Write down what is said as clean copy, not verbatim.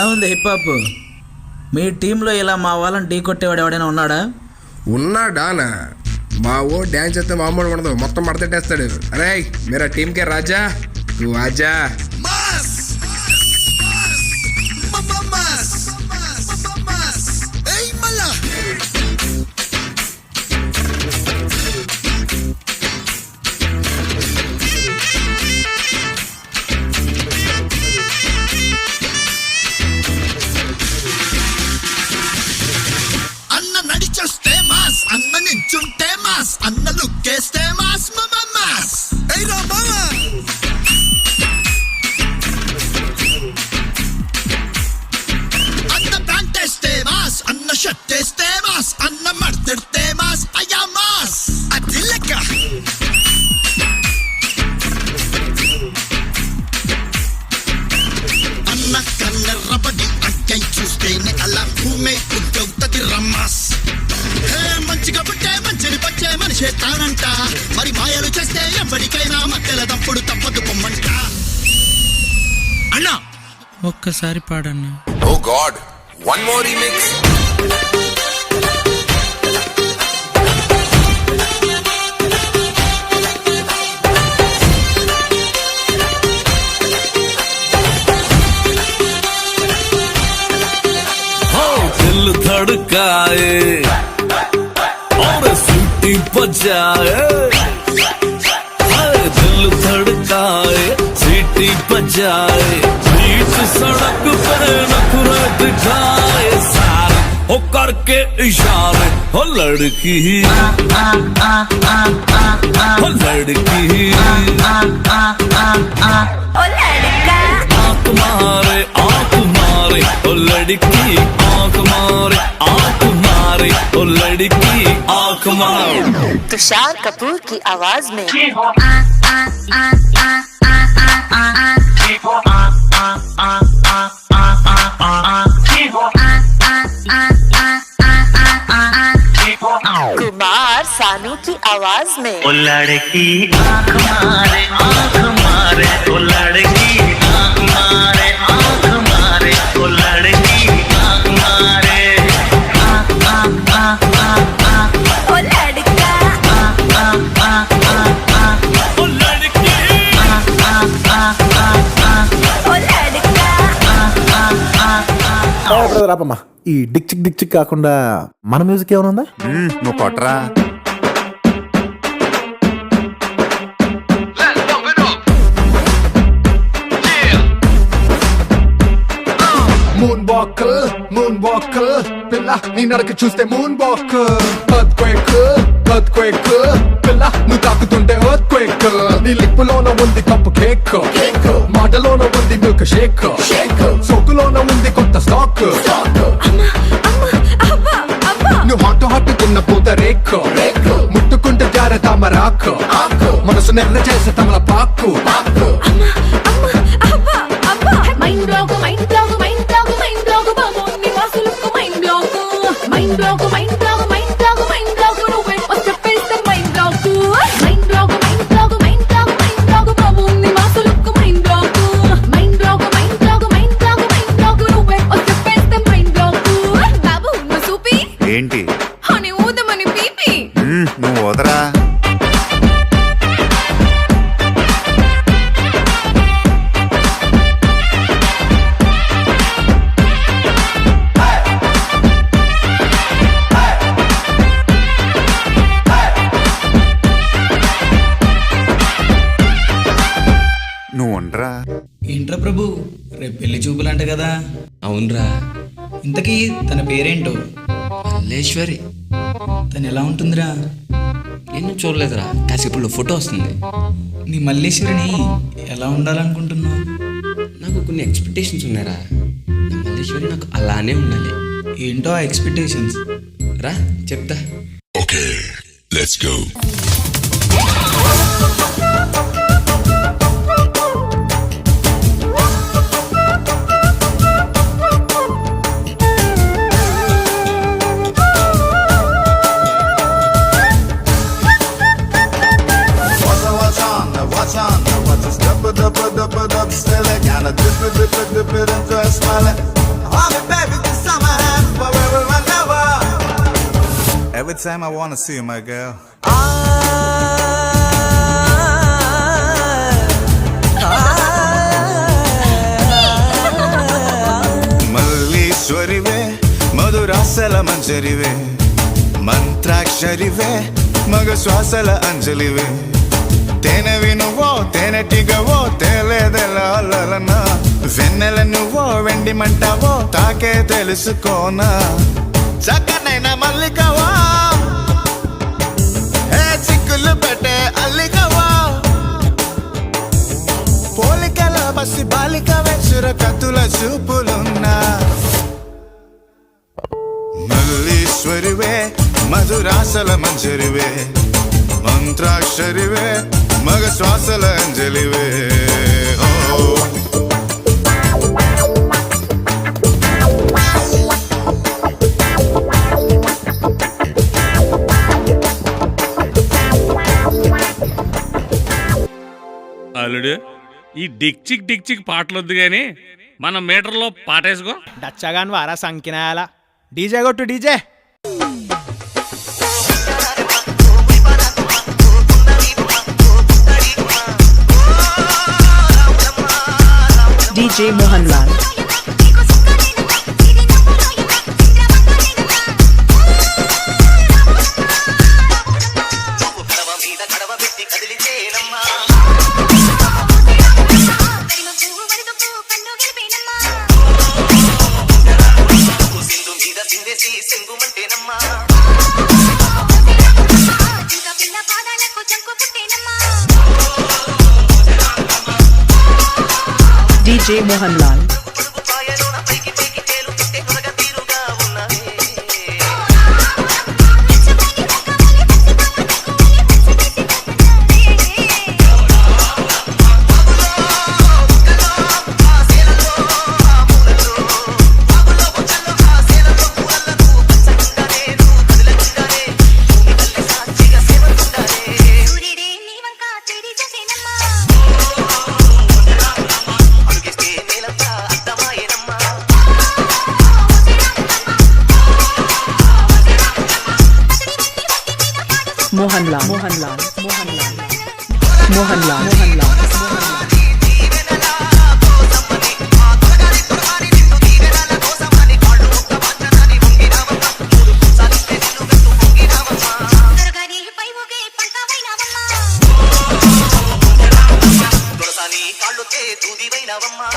ఎలా ఉంది hip hop? మీ టీంలో ఇలా మా వాళ్ళని ఢీ కొట్టేవాడు ఎవడైనా ఉన్నాడా? ఉన్నాడానా? మా ఓ డ్యాన్స్ చేస్తే మామూలు ఉండదు, మొత్తం మడతట్టేస్తాడు. అరే మీరా టీంకే రాజా, నువ్వు ఆజా. అన్న నించుంటే మాస్, అన్న లుక్కేస్తే మాస్ మాస్. అన్న ప్యాంట్ వేస్తే మాస్, అన్న షర్ట్ వేస్తే మాస్, అన్న మడతెడితే మాస్, అయ్యా మాస్. అది లెక్క. అన్న కన్నెర్రబడి అక్కై చూస్తేనే అలా భూమే ఉద్దవుతుంది రమ్మాస్. మంచిగా పుట్టే మంచిని పచ్చే మనిషే తానంట, మరి మాయలు చేస్తే ఎప్పటికైనా మధ్యల తప్పుడు తప్పదు పొమ్మంట. అన్నా ఒక్కసారి పాడన్నా. ఓ గాడ్, వన్ మోర్ రీమిక్స్. दिल धड़काए और सीटी बजाए, दिल धड़काए सीटी बजाए, बीच सड़क पे नखरे दिखाए सारे हो करके इशारे। हो लड़की हो लड़की आँख मारे आँख मारे, ओ लड़की आँख मारे आँख मारे, ओ लड़की आँख मारे। तुषार कपूर की आवाज में कुमार सानू की आवाज में ओ लड़की आँख मारे आँख मारे, ओ लड़की आँख मारे आँख मारे, ओ लड़की आँख मारे। ओ लड़का ओ लड़की ओ लड़का। రాపమ్మా, ఈ డిక్ చిక్ డిక్ చిక్ కాకుండా మన మ్యూజిక్ ఏమైనా ఉందా? నువ్వు కొట్టరా. మూన్ వాకర్ పిల్ల నీ నడక చూస్తే మూన్ వాకర్. ఎర్త్క్వేక్ పిల్ల నువ్వు తాకుతుంటే ఎర్త్క్వేక్. నీ లిప్పులోన ఉంది కప్పు కేక్, మాటలోన ఉంది మిల్క్ షేక్, సోకులోన ఉంది కొత్త స్టాక్. నువ్వు హాట్ తిన్న పూత రేక్, ముట్టుకుంటే జార తామరాక్, మనసు నెర్ర చేసే తమల పాకు. Mind block mind block mind block mind block బాబు నీ వాసులకు mind block mind block mind block mind block mind block నువ్వే వచ్చేస్తే mind block mind block mind block mind block mind block బాబు నీ వాసులకు mind block mind block mind block mind block mind block నువ్వే వచ్చేస్తే మైండ్ బ్లాక్. బాబు నువ్వు సూపి ఏంటి అని ఊదమని పీపి నువ్వు వదరా. నువ్వు ఉండరా. ఏంట్రా ప్రభు, రేపు పెళ్లి చూపులంట కదా? అవునరా. ఇంతకీ తన పేరేంటో? మల్లేశ్వరి. తను ఎలా ఉంటుందిరా? నేను చూడలేదురా, కాసేపులో ఫోటో వస్తుంది. నీ మల్లేశ్వరిని ఎలా ఉండాలనుకుంటున్నావు? నాకు కొన్ని ఎక్స్పెక్టేషన్స్ ఉన్నారా. నా మల్లేశ్వరి నాకు అలానే ఉండాలి. ఏంటో ఆ ఎక్స్పెక్టేషన్స్? రా చెప్తా. Okay let's go. Dip it and just smile it. every time I wanna see you, my girl. మల్లీశ్వరివే మధురాసల మంజరివే మంత్రాక్షరివే మగ శ్వాసల అంజలివే తేనెవి నువ్వో తేనెటిగవో తేలేదెలనా వెన్నెల నువ్వో వెండి మంటావో తాకే తెలుసుకోనా చక్కనైన మల్లికవా ఏ చిక్కులు పెట్టే అల్లికవా పోలికల బసి బాలిక వెచ్చుర కత్తుల చూపులున్నా మల్లీశ్వరివే మధురాసల మంజరివే మంత్రాక్షరివే మగ శ్వాసల అంజలివే అల్లుడు ఈ డిక్చిక్ డిక్చిక్ పాటలొద్దు గాని మన మీటర్లో పాటేసుకో. డచ్చగాన్ వారా సంకినాయాల డీజే కొట్టు DJ. DJ Mohanlal. DJ Mohanlal. Mohanlal. Mohanlal. Mohanlal. Mohanlal. Mohanlal. కాళ్ళొచ్చే దూదివైనవమ్మా